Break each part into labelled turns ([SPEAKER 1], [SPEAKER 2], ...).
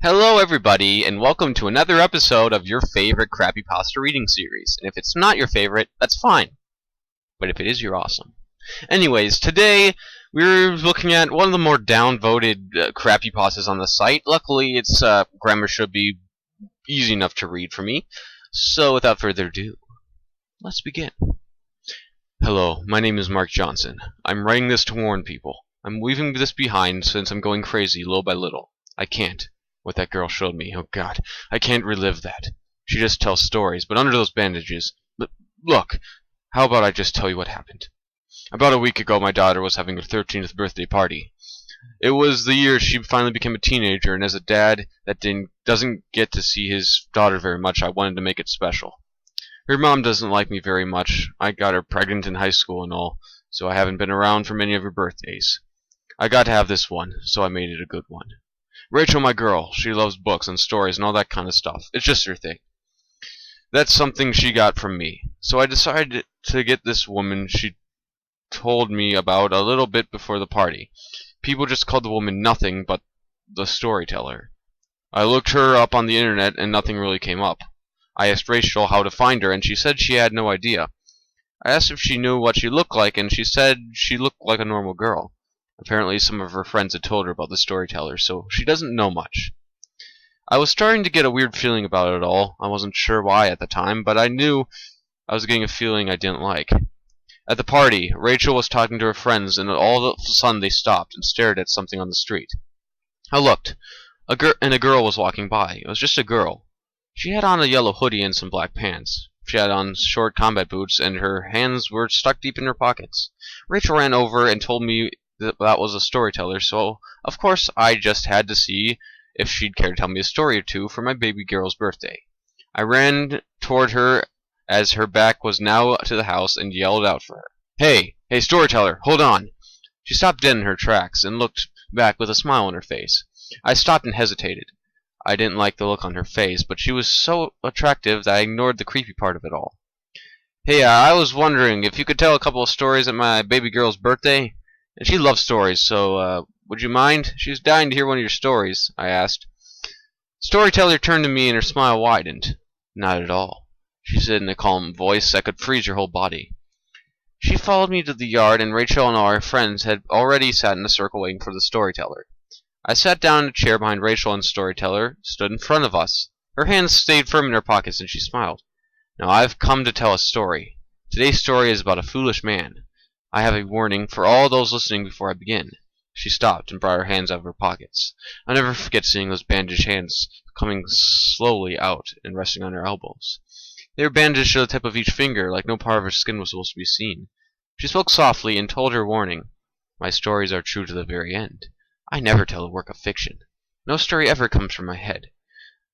[SPEAKER 1] Hello, everybody, and welcome to another episode of your favorite Crappypasta reading series. And if it's not your favorite, that's fine. But if it is, you're awesome. Anyways, today we're looking at one of the more downvoted Crappypastas on the site. Luckily, its grammar should be easy enough to read for me. So, without further ado, let's begin. Hello, my name is Mark Johnson. I'm writing this to warn people. I'm leaving this behind since I'm going crazy little by little. I can't. What that girl showed me, oh god, I can't relive that. She just tells stories, but under those bandages. Look, how about I just tell you what happened? About a week ago, my daughter was having her 13th birthday party. It was the year she finally became a teenager, and as a dad that doesn't get to see his daughter very much, I wanted to make it special. Her mom doesn't like me very much. I got her pregnant in high school and all, so I haven't been around for many of her birthdays. I got to have this one, so I made it a good one. Rachel, my girl, she loves books and stories and all that kind of stuff. It's just her thing. That's something she got from me. So I decided to get this woman she told me about a little bit before the party. People just called the woman nothing but the Storyteller. I looked her up on the internet and nothing really came up. I asked Rachel how to find her and she said she had no idea. I asked if she knew what she looked like and she said she looked like a normal girl. Apparently some of her friends had told her about the Storyteller, so she doesn't know much. I was starting to get a weird feeling about it all. I wasn't sure why at the time, but I knew I was getting a feeling I didn't like. At the party, Rachel was talking to her friends, and all of a sudden they stopped and stared at something on the street. I looked, and a girl was walking by. It was just a girl. She had on a yellow hoodie and some black pants. She had on short combat boots, and her hands were stuck deep in her pockets. Rachel ran over and told me that was a storyteller, so of course I just had to see if she'd care to tell me a story or two for my baby girl's birthday. I ran toward her as her back was now to the house and yelled out for her. Hey, storyteller, hold on! She stopped dead in her tracks and looked back with a smile on her face. I stopped and hesitated. I didn't like the look on her face, but she was so attractive that I ignored the creepy part of it all. Hey, I was wondering if you could tell a couple of stories at my baby girl's birthday? And she loves stories, so, would you mind? She was dying to hear one of your stories, I asked. Storyteller turned to me and her smile widened. Not at all, she said in a calm voice that could freeze your whole body. She followed me to the yard, and Rachel and all our friends had already sat in a circle waiting for the storyteller. I sat down in a chair behind Rachel, and Storyteller stood in front of us. Her hands stayed firm in her pockets, and she smiled. Now I've come to tell a story. Today's story is about a foolish man. I have a warning for all those listening before I begin. She stopped and brought her hands out of her pockets. I'll never forget seeing those bandaged hands coming slowly out and resting on her elbows. They were bandaged to the tip of each finger, like no part of her skin was supposed to be seen. She spoke softly and told her warning. My stories are true to the very end. I never tell a work of fiction. No story ever comes from my head.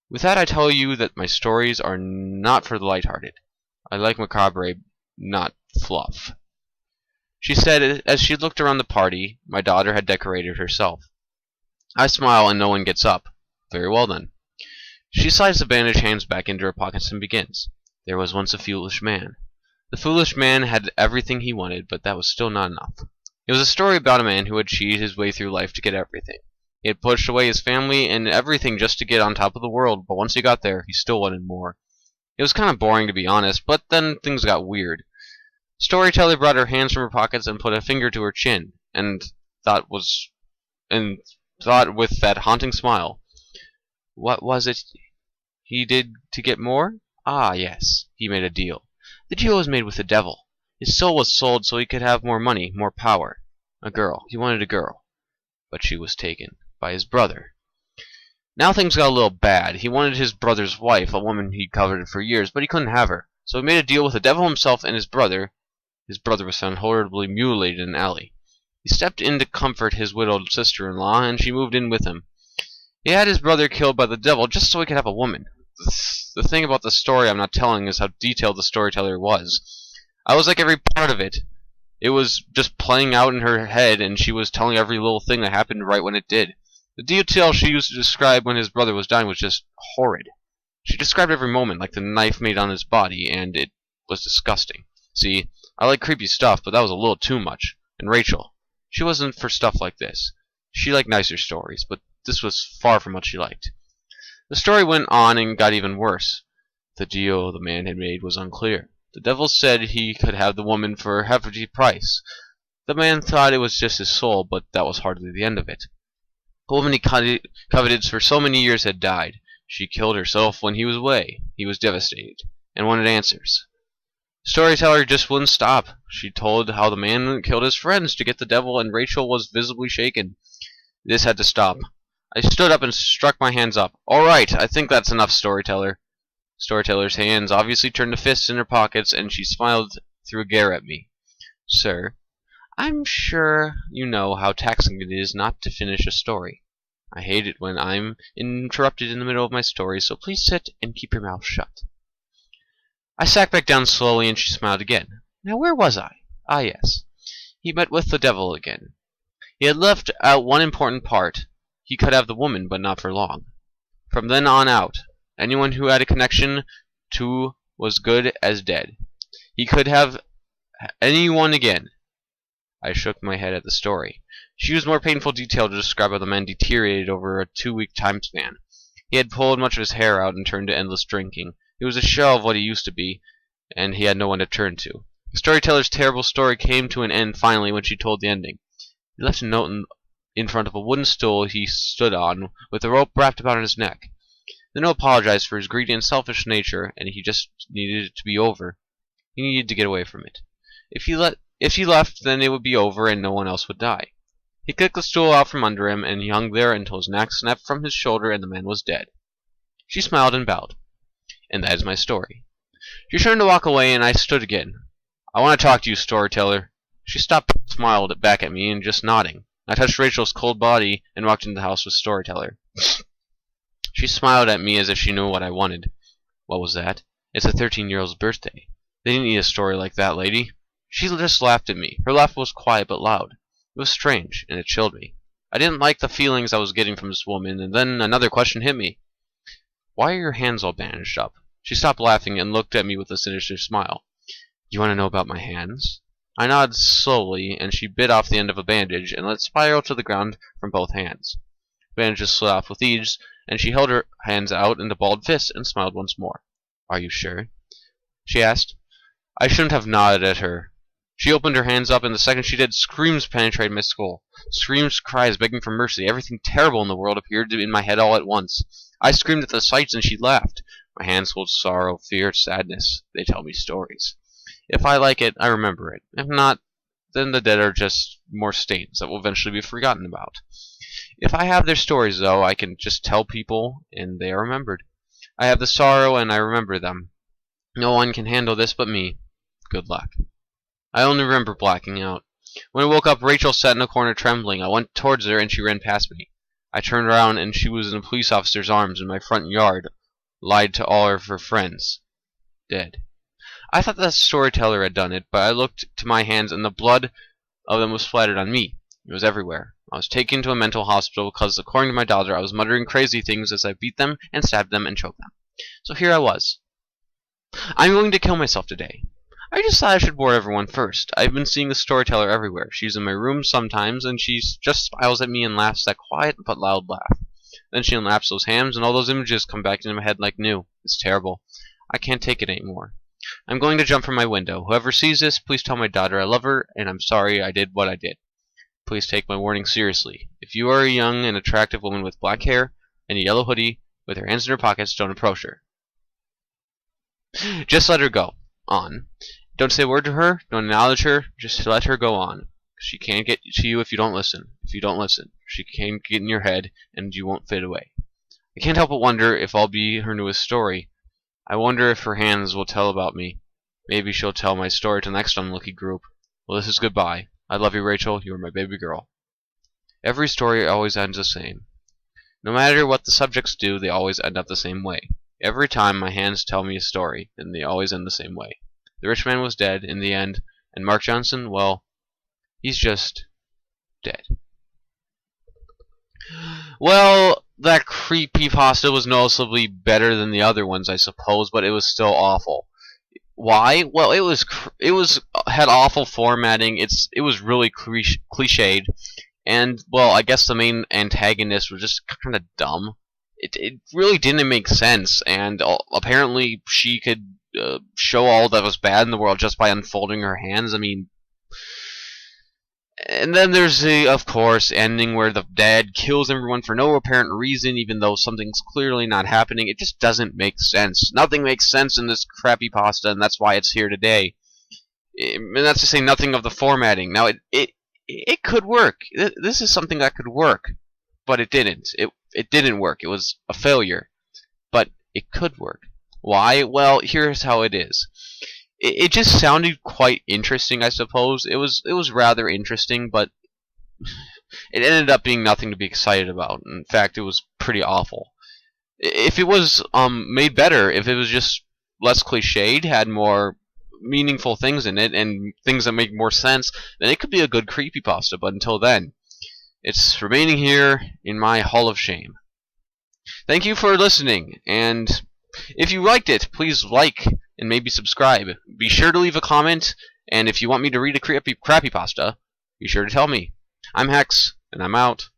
[SPEAKER 1] With that I tell you that my stories are not for the light-hearted. I like macabre, not fluff. She said as she looked around the party. My daughter had decorated herself. I smile and no one gets up. Very well then. She slides the bandaged hands back into her pockets and begins. There was once a foolish man. The foolish man had everything he wanted, but that was still not enough. It was a story about a man who had cheated his way through life to get everything. He had pushed away his family and everything just to get on top of the world, but once he got there, he still wanted more. It was kind of boring to be honest, but then things got weird. Storyteller brought her hands from her pockets and put a finger to her chin, and thought with that haunting smile. What was it he did to get more? Ah, yes, he made a deal. The deal was made with the devil. His soul was sold so he could have more money, more power. A girl. He wanted a girl. But she was taken by his brother. Now things got a little bad. He wanted his brother's wife, a woman he'd coveted for years, but he couldn't have her. So he made a deal with the devil himself and his brother. His brother was found horribly mutilated in an alley. He stepped in to comfort his widowed sister-in-law, and she moved in with him. He had his brother killed by the devil just so he could have a woman. The thing about the story I'm not telling is how detailed the storyteller was. I was like every part of it. It was just playing out in her head, and she was telling every little thing that happened right when it did. The detail she used to describe when his brother was dying was just horrid. She described every moment, like the knife made on his body, and it was disgusting. See, I like creepy stuff, but that was a little too much. And Rachel, she wasn't for stuff like this. She liked nicer stories, but this was far from what she liked. The story went on and got even worse. The deal the man had made was unclear. The devil said he could have the woman for a hefty price. The man thought it was just his soul, but that was hardly the end of it. The woman he coveted for so many years had died. She killed herself when he was away. He was devastated, and wanted answers. Storyteller just wouldn't stop. She told how the man killed his friends to get the devil, and Rachel was visibly shaken. This had to stop. I stood up and struck my hands up. All right, I think that's enough, Storyteller. Storyteller's hands obviously turned to fists in her pockets, and she smiled through a glare at me. Sir, I'm sure you know how taxing it is not to finish a story. I hate it when I'm interrupted in the middle of my story, so please sit and keep your mouth shut. I sat back down slowly, and she smiled again. Now where was I? Ah, yes. He met with the devil again. He had left out one important part. He could have the woman, but not for long. From then on out, anyone who had a connection to was good as dead. He could have anyone again. I shook my head at the story. She used more painful detail to describe how the man deteriorated over a 2-week time span. He had pulled much of his hair out and turned to endless drinking. He was a shell of what he used to be, and he had no one to turn to. The storyteller's terrible story came to an end finally when she told the ending. He left a note in front of a wooden stool he stood on, with a rope wrapped about his neck. The note apologized for his greedy and selfish nature, and he just needed it to be over. He needed to get away from it. If he left, then it would be over, and no one else would die. He kicked the stool out from under him, and he hung there until his neck snapped from his shoulder and the man was dead. She smiled and bowed. And that is my story. She turned to walk away, and I stood again. I want to talk to you, Storyteller. She stopped and smiled back at me, and just nodding. I touched Rachel's cold body and walked into the house with Storyteller. She smiled at me as if she knew what I wanted. What was that? It's a 13-year-old's birthday. They didn't need a story like that, lady. She just laughed at me. Her laugh was quiet but loud. It was strange, and it chilled me. I didn't like the feelings I was getting from this woman, and then another question hit me. Why are your hands all bandaged up? She stopped laughing and looked at me with a sinister smile. You want to know about my hands? I nodded slowly, and she bit off the end of a bandage and let it spiral to the ground from both hands. The bandages slid off with ease, and she held her hands out into balled fists and smiled once more. Are you sure? She asked. I shouldn't have nodded at her. She opened her hands up, and the second she did, screams penetrated my skull. Screams, cries, begging for mercy. Everything terrible in the world appeared in my head all at once. I screamed at the sights, and she laughed. My hands hold sorrow, fear, sadness. They tell me stories. If I like it, I remember it. If not, then the dead are just more stains that will eventually be forgotten about. If I have their stories, though, I can just tell people, and they are remembered. I have the sorrow, and I remember them. No one can handle this but me. Good luck. I only remember blacking out. When I woke up, Rachel sat in a corner trembling. I went towards her, and she ran past me. I turned around, and she was in a police officer's arms in my front yard, lied to all of her friends. Dead. I thought that Storyteller had done it, but I looked to my hands, and the blood of them was splattered on me. It was everywhere. I was taken to a mental hospital because, according to my daughter, I was muttering crazy things as I beat them and stabbed them and choked them. So here I was. I'm going to kill myself today. I just thought I should bore everyone first. I've been seeing the Storyteller everywhere. She's in my room sometimes, and she just smiles at me and laughs that quiet but loud laugh. Then she unwraps those hams, and all those images come back into my head like new. It's terrible. I can't take it anymore. I'm going to jump from my window. Whoever sees this, please tell my daughter I love her, and I'm sorry I did what I did. Please take my warning seriously. If you are a young and attractive woman with black hair and a yellow hoodie with her hands in her pockets, don't approach her. Just let her go on. Don't say a word to her. Don't acknowledge her. Just let her go on. She can't get to you if you don't listen. If you don't listen, she can't get in your head, and you won't fade away. I can't help but wonder if I'll be her newest story. I wonder if her hands will tell about me. Maybe she'll tell my story to the next unlucky group. Well, this is goodbye. I love you, Rachel. You are my baby girl. Every story always ends the same. No matter what the subjects do, they always end up the same way. Every time my hands tell me a story, and they always end the same way. The rich man was dead in the end, and Mark Johnson, well, he's just dead. Well, that Creepypasta was noticeably better than the other ones, I suppose, but it was still awful. Why? Well, it had awful formatting. It was really cliched, and well, I guess the main antagonist was just kind of dumb. it really didn't make sense, and apparently she could show all that was bad in the world just by unfolding her hands. I mean, and then there's the, of course, ending where the dad kills everyone for no apparent reason, even though something's clearly not happening. It just doesn't make sense. Nothing makes sense in this Crappypasta, and that's why it's here today. And that's to say nothing of the formatting. Now, it could work. This is something that could work, but it didn't. It didn't work. It was a failure, but it could work. Why? Well, here's how it is. It just sounded quite interesting, I suppose. It was rather interesting, but it ended up being nothing to be excited about. In fact, it was pretty awful. If it was made better, if it was just less cliched, had more meaningful things in it, and things that make more sense, then it could be a good creepypasta. But until then, it's remaining here in my Hall of Shame. Thank you for listening, and if you liked it, please like and maybe subscribe. Be sure to leave a comment, and if you want me to read a crappypasta, be sure to tell me. I'm Hex, and I'm out.